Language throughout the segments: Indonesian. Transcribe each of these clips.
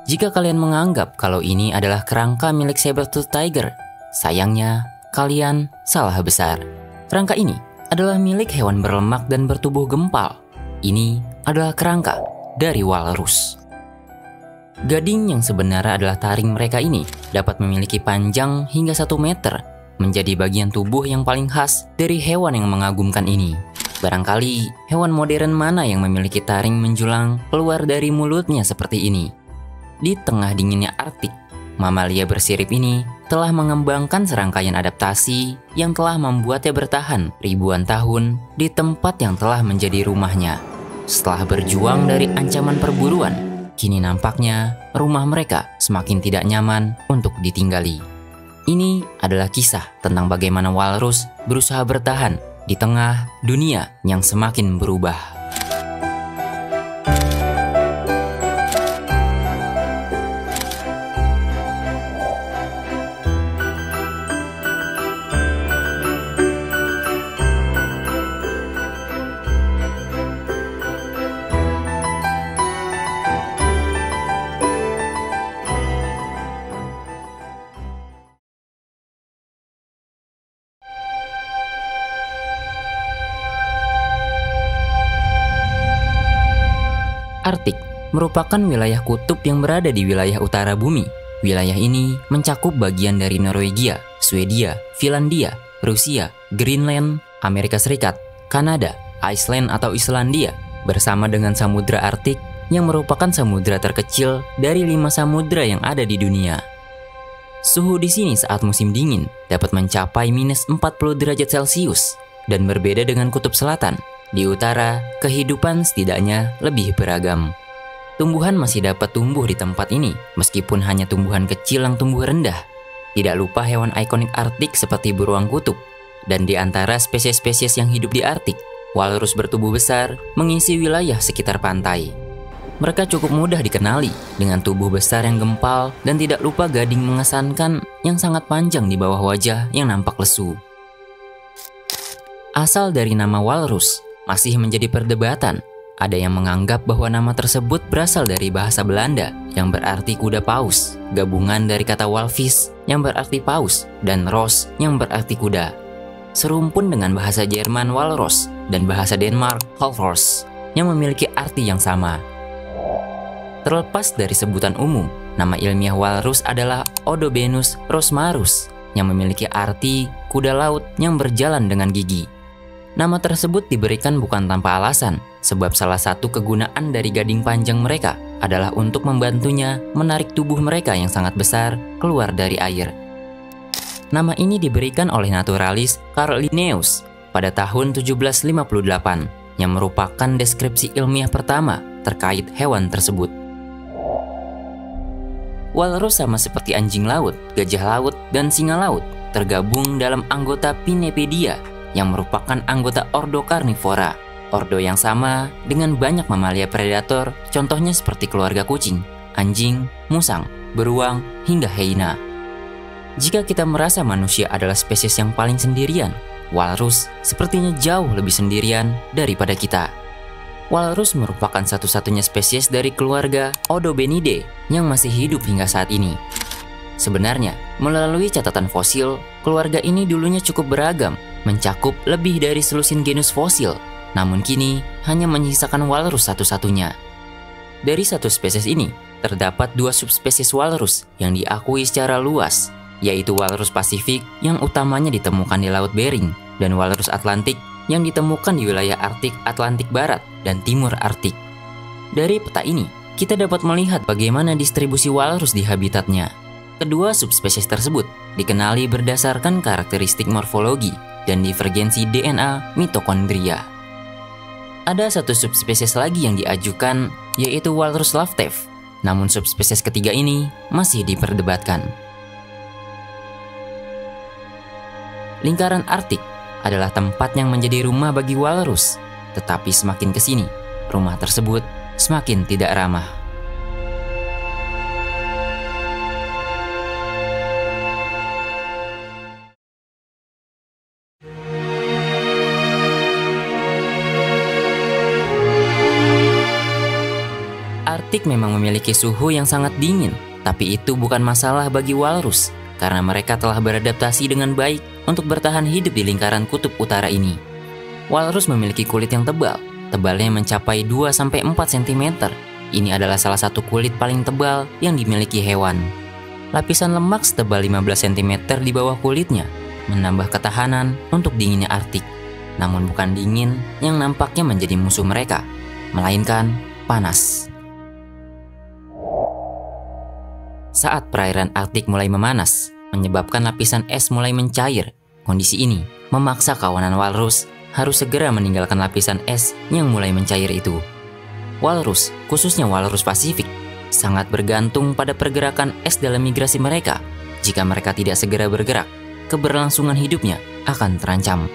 Jika kalian menganggap kalau ini adalah kerangka milik saber-tooth tiger, sayangnya kalian salah besar. Kerangka ini adalah milik hewan berlemak dan bertubuh gempal. Ini adalah kerangka dari walrus. Gading yang sebenarnya adalah taring mereka ini dapat memiliki panjang hingga 1 meter, menjadi bagian tubuh yang paling khas dari hewan yang mengagumkan ini. Barangkali hewan modern mana yang memiliki taring menjulang keluar dari mulutnya seperti ini? Di tengah dinginnya Arktik, mamalia bersirip ini telah mengembangkan serangkaian adaptasi yang telah membuatnya bertahan ribuan tahun di tempat yang telah menjadi rumahnya. Setelah berjuang dari ancaman perburuan, kini nampaknya rumah mereka semakin tidak nyaman untuk ditinggali. Ini adalah kisah tentang bagaimana walrus berusaha bertahan di tengah dunia yang semakin berubah. Arktik merupakan wilayah kutub yang berada di wilayah utara bumi. Wilayah ini mencakup bagian dari Norwegia, Swedia, Finlandia, Rusia, Greenland, Amerika Serikat, Kanada, Iceland atau Islandia, bersama dengan Samudra Arktik yang merupakan samudra terkecil dari 5 samudra yang ada di dunia. Suhu di sini saat musim dingin dapat mencapai minus 40 derajat Celcius dan berbeda dengan kutub selatan. Di utara, kehidupan setidaknya lebih beragam. Tumbuhan masih dapat tumbuh di tempat ini, meskipun hanya tumbuhan kecil yang tumbuh rendah. Tidak lupa hewan ikonik Arktik seperti beruang kutub. Dan di antara spesies-spesies yang hidup di Arktik, walrus bertubuh besar mengisi wilayah sekitar pantai. Mereka cukup mudah dikenali dengan tubuh besar yang gempal dan tidak lupa gading mengesankan yang sangat panjang di bawah wajah yang nampak lesu. Asal dari nama walrus masih menjadi perdebatan. Ada yang menganggap bahwa nama tersebut berasal dari bahasa Belanda yang berarti kuda paus, gabungan dari kata walvis yang berarti paus dan ros yang berarti kuda. Serumpun dengan bahasa Jerman walros dan bahasa Denmark halfors yang memiliki arti yang sama. Terlepas dari sebutan umum, nama ilmiah walrus adalah Odobenus rosmarus yang memiliki arti kuda laut yang berjalan dengan gigi. Nama tersebut diberikan bukan tanpa alasan, sebab salah satu kegunaan dari gading panjang mereka adalah untuk membantunya menarik tubuh mereka yang sangat besar keluar dari air. Nama ini diberikan oleh naturalis Carl Linnaeus pada tahun 1758, yang merupakan deskripsi ilmiah pertama terkait hewan tersebut. Walrus sama seperti anjing laut, gajah laut, dan singa laut tergabung dalam anggota Pinnipedia yang merupakan anggota ordo Carnivora, ordo yang sama dengan banyak mamalia predator, contohnya seperti keluarga kucing, anjing, musang, beruang, hingga hyena. Jika kita merasa manusia adalah spesies yang paling sendirian, walrus sepertinya jauh lebih sendirian daripada kita. Walrus merupakan satu-satunya spesies dari keluarga Odobenidae yang masih hidup hingga saat ini. Sebenarnya, melalui catatan fosil, keluarga ini dulunya cukup beragam, mencakup lebih dari selusin genus fosil, namun kini hanya menyisakan walrus satu-satunya. Dari satu spesies ini, terdapat 2 subspesies walrus yang diakui secara luas, yaitu walrus Pasifik yang utamanya ditemukan di Laut Bering, dan walrus Atlantik yang ditemukan di wilayah Arktik Atlantik Barat dan Timur Arktik. Dari peta ini, kita dapat melihat bagaimana distribusi walrus di habitatnya. Kedua subspesies tersebut dikenali berdasarkan karakteristik morfologi dan divergensi DNA mitokondria. Ada satu subspesies lagi yang diajukan, yaitu walrus Laftev. Namun subspesies ketiga ini masih diperdebatkan. Lingkaran Arktik adalah tempat yang menjadi rumah bagi walrus, tetapi semakin ke sini, rumah tersebut semakin tidak ramah. Arktik memang memiliki suhu yang sangat dingin, tapi itu bukan masalah bagi walrus karena mereka telah beradaptasi dengan baik untuk bertahan hidup di lingkaran kutub utara ini. Walrus memiliki kulit yang tebal, tebalnya mencapai 2-4 cm. Ini adalah salah satu kulit paling tebal yang dimiliki hewan. Lapisan lemak setebal 15 cm di bawah kulitnya menambah ketahanan untuk dinginnya Arktik. Namun bukan dingin yang nampaknya menjadi musuh mereka, melainkan panas. Saat perairan Arktik mulai memanas, menyebabkan lapisan es mulai mencair. Kondisi ini memaksa kawanan walrus harus segera meninggalkan lapisan es yang mulai mencair itu. Walrus, khususnya walrus Pasifik, sangat bergantung pada pergerakan es dalam migrasi mereka. Jika mereka tidak segera bergerak, keberlangsungan hidupnya akan terancam.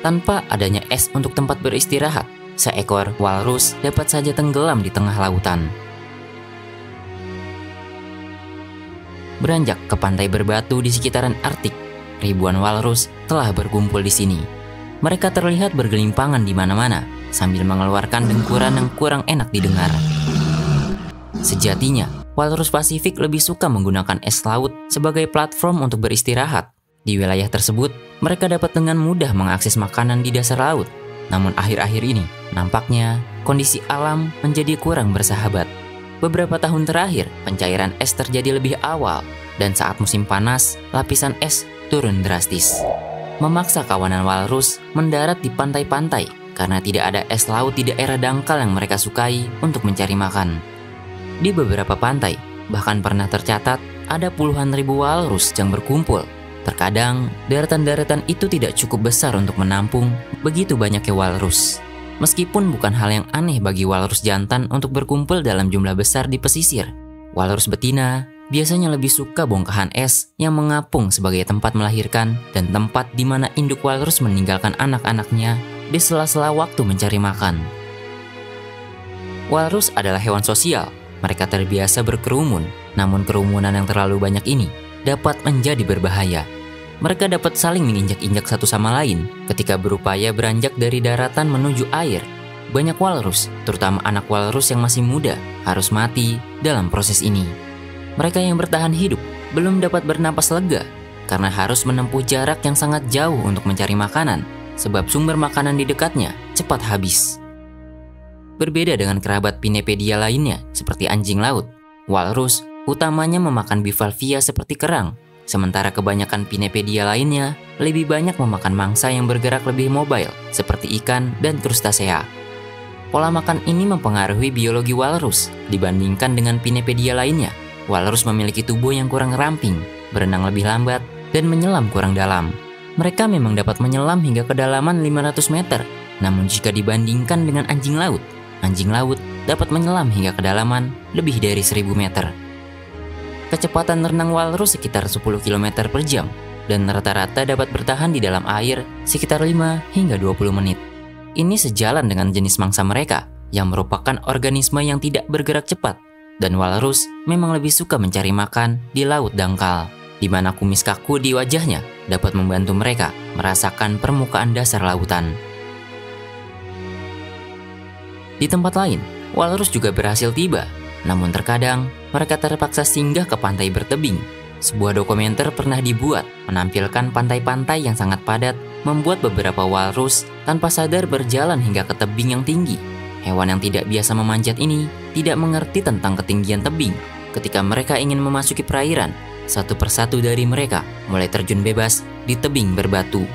Tanpa adanya es untuk tempat beristirahat, seekor walrus dapat saja tenggelam di tengah lautan. Beranjak ke pantai berbatu di sekitaran Arktik, ribuan walrus telah berkumpul di sini. Mereka terlihat bergelimpangan di mana-mana sambil mengeluarkan dengkuran yang kurang enak didengar. Sejatinya, walrus Pasifik lebih suka menggunakan es laut sebagai platform untuk beristirahat. Di wilayah tersebut, mereka dapat dengan mudah mengakses makanan di dasar laut. Namun akhir-akhir ini, nampaknya kondisi alam menjadi kurang bersahabat. Beberapa tahun terakhir, pencairan es terjadi lebih awal, dan saat musim panas, lapisan es turun drastis. Memaksa kawanan walrus mendarat di pantai-pantai karena tidak ada es laut di daerah dangkal yang mereka sukai untuk mencari makan. Di beberapa pantai, bahkan pernah tercatat ada puluhan ribu walrus yang berkumpul. Terkadang, daratan-daratan itu tidak cukup besar untuk menampung begitu banyaknya walrus. Meskipun bukan hal yang aneh bagi walrus jantan untuk berkumpul dalam jumlah besar di pesisir, walrus betina biasanya lebih suka bongkahan es yang mengapung sebagai tempat melahirkan dan tempat di mana induk walrus meninggalkan anak-anaknya di sela-sela waktu mencari makan. Walrus adalah hewan sosial. Mereka terbiasa berkerumun, namun kerumunan yang terlalu banyak ini dapat menjadi berbahaya. Mereka dapat saling menginjak-injak satu sama lain ketika berupaya beranjak dari daratan menuju air. Banyak walrus, terutama anak walrus yang masih muda, harus mati dalam proses ini. Mereka yang bertahan hidup belum dapat bernapas lega karena harus menempuh jarak yang sangat jauh untuk mencari makanan, sebab sumber makanan di dekatnya cepat habis. Berbeda dengan kerabat Pinnipedia lainnya seperti anjing laut, walrus utamanya memakan bivalvia seperti kerang, sementara kebanyakan Pinnipedia lainnya lebih banyak memakan mangsa yang bergerak lebih mobile seperti ikan dan krustasea. Pola makan ini mempengaruhi biologi walrus dibandingkan dengan Pinnipedia lainnya. Walrus memiliki tubuh yang kurang ramping, berenang lebih lambat, dan menyelam kurang dalam. Mereka memang dapat menyelam hingga kedalaman 500 meter, namun jika dibandingkan dengan anjing laut dapat menyelam hingga kedalaman lebih dari 1000 meter. Kecepatan renang walrus sekitar 10 km per jam, dan rata-rata dapat bertahan di dalam air sekitar 5 hingga 20 menit. Ini sejalan dengan jenis mangsa mereka, yang merupakan organisme yang tidak bergerak cepat, dan walrus memang lebih suka mencari makan di laut dangkal, di mana kumis kaku di wajahnya dapat membantu mereka merasakan permukaan dasar lautan. Di tempat lain, walrus juga berhasil tiba, namun terkadang mereka terpaksa singgah ke pantai bertebing. Sebuah dokumenter pernah dibuat menampilkan pantai-pantai yang sangat padat, membuat beberapa walrus tanpa sadar berjalan hingga ke tebing yang tinggi. Hewan yang tidak biasa memanjat ini tidak mengerti tentang ketinggian tebing. Ketika mereka ingin memasuki perairan, satu persatu dari mereka mulai terjun bebas di tebing berbatu.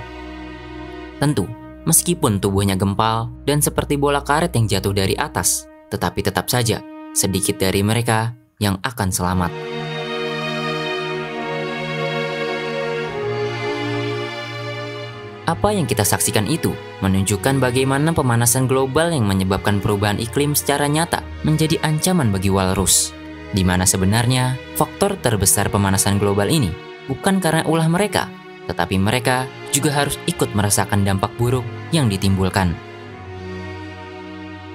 Tentu, meskipun tubuhnya gempal dan seperti bola karet yang jatuh dari atas, tetapi tetap saja sedikit dari mereka yang akan selamat. Apa yang kita saksikan itu menunjukkan bagaimana pemanasan global yang menyebabkan perubahan iklim secara nyata menjadi ancaman bagi walrus. Di mana sebenarnya faktor terbesar pemanasan global ini bukan karena ulah mereka, tetapi mereka juga harus ikut merasakan dampak buruk yang ditimbulkan.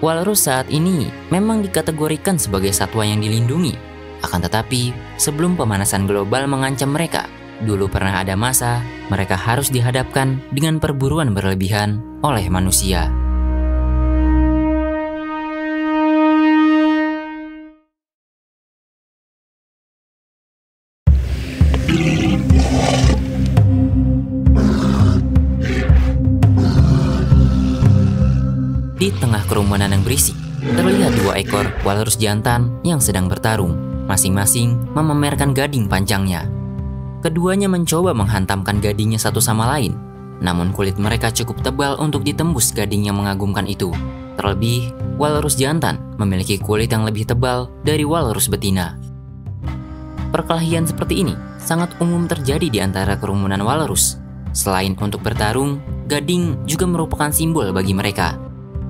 Walrus saat ini memang dikategorikan sebagai satwa yang dilindungi. Akan tetapi, sebelum pemanasan global mengancam mereka, dulu pernah ada masa mereka harus dihadapkan dengan perburuan berlebihan oleh manusia. kerumunan yang berisik, terlihat 2 ekor walrus jantan yang sedang bertarung, masing-masing memamerkan gading panjangnya. Keduanya mencoba menghantamkan gadingnya satu sama lain, namun kulit mereka cukup tebal untuk ditembus gading yang mengagumkan itu. Terlebih, walrus jantan memiliki kulit yang lebih tebal dari walrus betina. Perkelahian seperti ini sangat umum terjadi di antara kerumunan walrus. Selain untuk bertarung, gading juga merupakan simbol bagi mereka.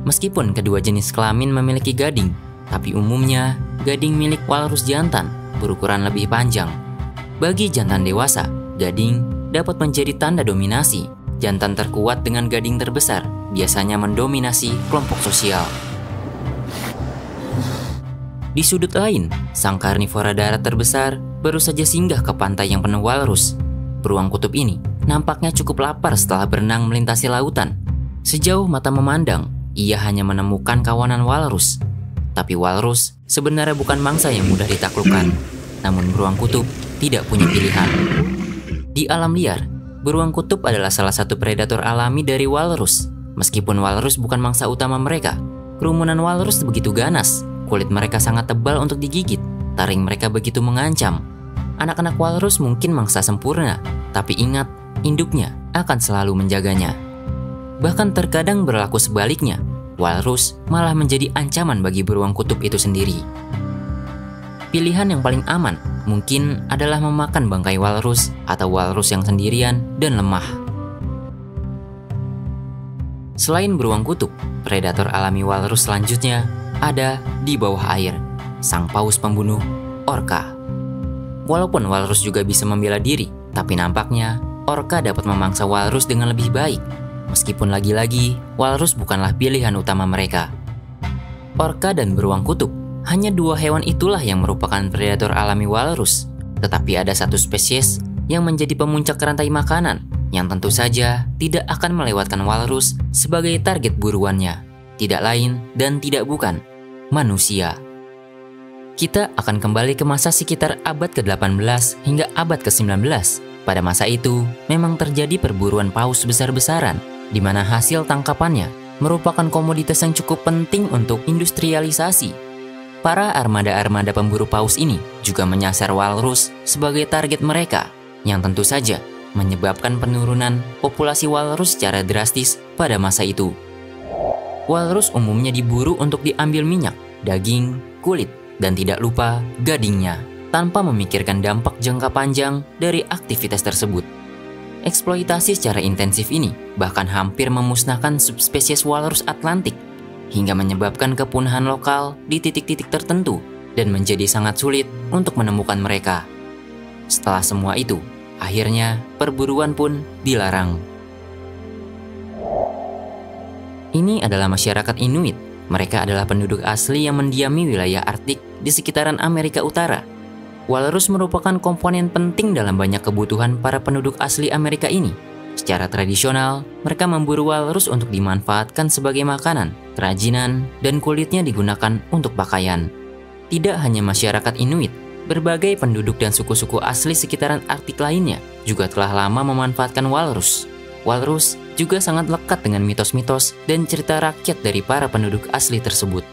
Meskipun kedua jenis kelamin memiliki gading, tapi umumnya gading milik walrus jantan berukuran lebih panjang. Bagi jantan dewasa, gading dapat menjadi tanda dominasi. Jantan terkuat dengan gading terbesar biasanya mendominasi kelompok sosial. Di sudut lain, sang karnivora darat terbesar baru saja singgah ke pantai yang penuh walrus. Beruang kutub ini nampaknya cukup lapar setelah berenang melintasi lautan. Sejauh mata memandang, ia hanya menemukan kawanan walrus. Tapi walrus sebenarnya bukan mangsa yang mudah ditaklukkan. Namun beruang kutub tidak punya pilihan. Di alam liar, beruang kutub adalah salah satu predator alami dari walrus. Meskipun walrus bukan mangsa utama mereka, kerumunan walrus begitu ganas. Kulit mereka sangat tebal untuk digigit. Taring mereka begitu mengancam. Anak-anak walrus mungkin mangsa sempurna, tapi ingat, induknya akan selalu menjaganya. Bahkan terkadang berlaku sebaliknya, walrus malah menjadi ancaman bagi beruang kutub itu sendiri. Pilihan yang paling aman mungkin adalah memakan bangkai walrus atau walrus yang sendirian dan lemah. Selain beruang kutub, predator alami walrus selanjutnya ada di bawah air, sang paus pembunuh, orca. Walaupun walrus juga bisa membela diri, tapi nampaknya orca dapat memangsa walrus dengan lebih baik. Meskipun lagi-lagi, walrus bukanlah pilihan utama mereka. Orca dan beruang kutub, hanya 2 hewan itulah yang merupakan predator alami walrus. Tetapi ada satu spesies yang menjadi pemuncak rantai makanan, yang tentu saja tidak akan melewatkan walrus sebagai target buruannya. Tidak lain dan tidak bukan, manusia. Kita akan kembali ke masa sekitar abad ke-18 hingga abad ke-19. Pada masa itu, memang terjadi perburuan paus besar-besaran, di mana hasil tangkapannya merupakan komoditas yang cukup penting untuk industrialisasi. Para armada-armada pemburu paus ini juga menyasar walrus sebagai target mereka, yang tentu saja menyebabkan penurunan populasi walrus secara drastis pada masa itu. Walrus umumnya diburu untuk diambil minyak, daging, kulit, dan tidak lupa gadingnya, tanpa memikirkan dampak jangka panjang dari aktivitas tersebut. Eksploitasi secara intensif ini bahkan hampir memusnahkan subspesies walrus Atlantik, hingga menyebabkan kepunahan lokal di titik-titik tertentu dan menjadi sangat sulit untuk menemukan mereka. Setelah semua itu, akhirnya perburuan pun dilarang. Ini adalah masyarakat Inuit. Mereka adalah penduduk asli yang mendiami wilayah Arktik di sekitaran Amerika Utara. Walrus merupakan komponen penting dalam banyak kebutuhan para penduduk asli Amerika ini. Secara tradisional, mereka memburu walrus untuk dimanfaatkan sebagai makanan, kerajinan, dan kulitnya digunakan untuk pakaian. Tidak hanya masyarakat Inuit, berbagai penduduk dan suku-suku asli sekitaran Arktik lainnya juga telah lama memanfaatkan walrus. Walrus juga sangat lekat dengan mitos-mitos dan cerita rakyat dari para penduduk asli tersebut.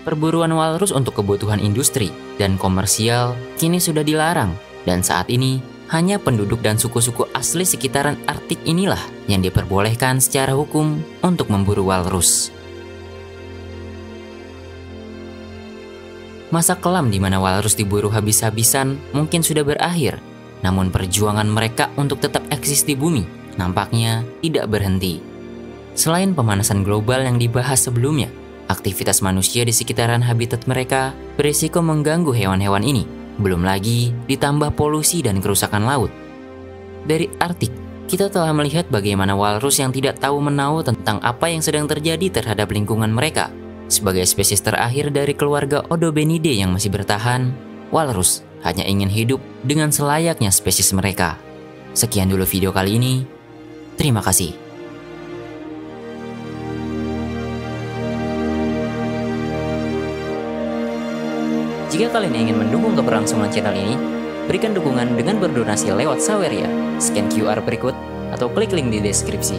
Perburuan walrus untuk kebutuhan industri dan komersial kini sudah dilarang, dan saat ini hanya penduduk dan suku-suku asli sekitaran Arktik inilah yang diperbolehkan secara hukum untuk memburu walrus. Masa kelam di mana walrus diburu habis-habisan mungkin sudah berakhir, namun perjuangan mereka untuk tetap eksis di bumi nampaknya tidak berhenti. Selain pemanasan global yang dibahas sebelumnya, aktivitas manusia di sekitaran habitat mereka berisiko mengganggu hewan-hewan ini. Belum lagi ditambah polusi dan kerusakan laut. Dari Arktik, kita telah melihat bagaimana walrus yang tidak tahu menau tentang apa yang sedang terjadi terhadap lingkungan mereka. Sebagai spesies terakhir dari keluarga Odobenidae yang masih bertahan, walrus hanya ingin hidup dengan selayaknya spesies mereka. Sekian dulu video kali ini. Terima kasih. Jika kalian ingin mendukung keberlangsungan channel ini, berikan dukungan dengan berdonasi lewat Saweria, scan QR berikut, atau klik link di deskripsi.